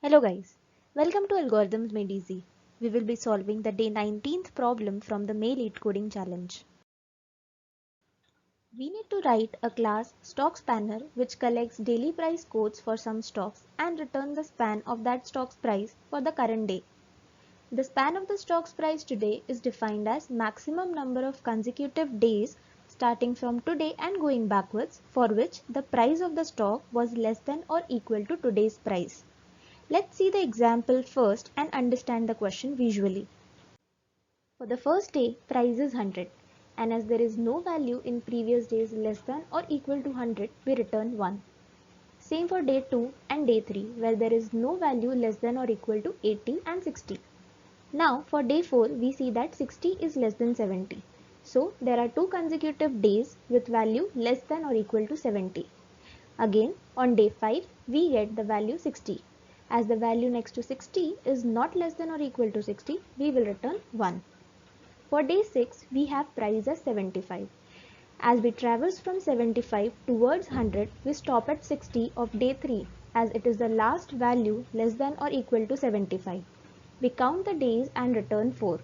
Hello guys, welcome to Algorithms Made Easy. We will be solving the day 19th problem from the Mail 8 coding challenge. We need to write a class stock spanner which collects daily price quotes for some stocks and return the span of that stock's price for the current day. The span of the stock's price today is defined as maximum number of consecutive days starting from today and going backwards for which the price of the stock was less than or equal to today's price. Let's see the example first and understand the question visually. For the first day, price is 100 and as there is no value in previous days less than or equal to 100, we return 1. Same for day 2 and day 3 where there is no value less than or equal to 80 and 60. Now for day 4, we see that 60 is less than 70. So there are two consecutive days with value less than or equal to 70. Again, on day 5, we get the value 60. As the value next to 60 is not less than or equal to 60, we will return 1. For day 6, we have price as 75. As we traverse from 75 towards 100, we stop at 60 of day 3 as it is the last value less than or equal to 75. We count the days and return 4.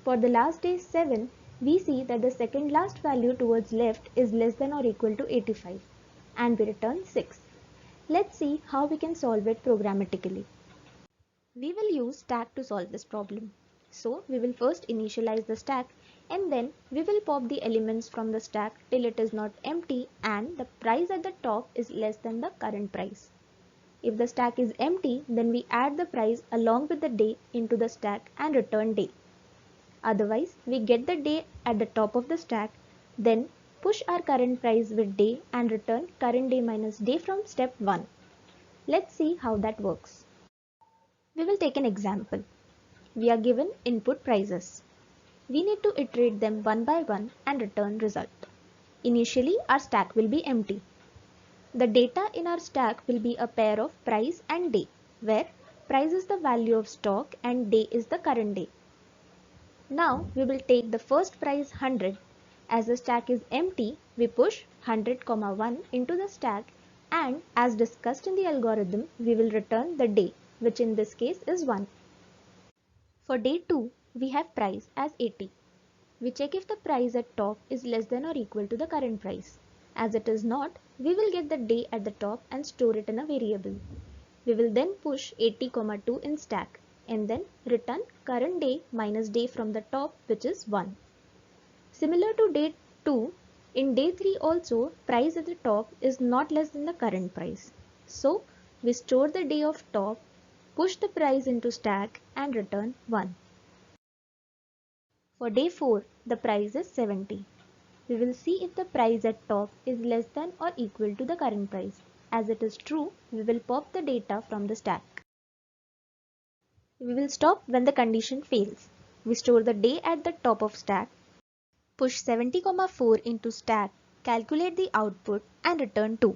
For the last day 7, we see that the second last value towards left is less than or equal to 85 and we return 6. Let's see how we can solve it programmatically. We will use stack to solve this problem. So we will first initialize the stack and then we will pop the elements from the stack till it is not empty and the price at the top is less than the current price. If the stack is empty, then we add the price along with the day into the stack and return day. Otherwise, we get the day at the top of the stack, then push our current price with day and return current day minus day from step 1. Let's see how that works. We will take an example. We are given input prices. We need to iterate them one by one and return result. Initially, our stack will be empty. The data in our stack will be a pair of price and day, where price is the value of stock and day is the current day. Now we will take the first price 100. As the stack is empty, we push 100, 1 into the stack and as discussed in the algorithm, we will return the day, which in this case is 1. For day 2, we have price as 80. We check if the price at top is less than or equal to the current price. As it is not, we will get the day at the top and store it in a variable. We will then push 80, 2 in stack and then return current day minus day from the top, which is 1. Similar to day 2, in day 3 also price at the top is not less than the current price. So we store the day of top, push the price into stack and return 1. For day 4, the price is 70. We will see if the price at top is less than or equal to the current price. As it is true, we will pop the data from the stack. We will stop when the condition fails. We store the day at the top of stack, push 70, 4 into stack, calculate the output and return 2.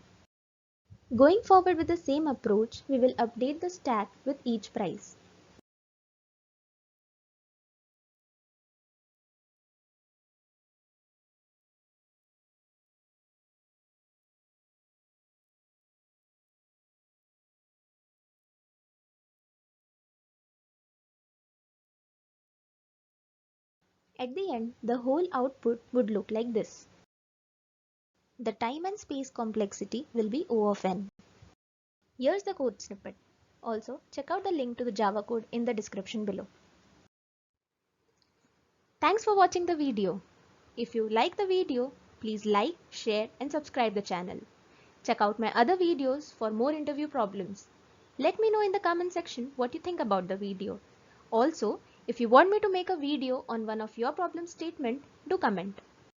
Going forward with the same approach, we will update the stack with each price. At the end, the whole output would look like this. The time and space complexity will be O of n. Here's the code snippet. Also, check out the link to the Java code in the description below. Thanks for watching the video. If you like the video, please like, share and subscribe the channel. Check out my other videos for more interview problems. Let me know in the comment section what you think about the video. Also, if you want me to make a video on one of your problem statement, do comment.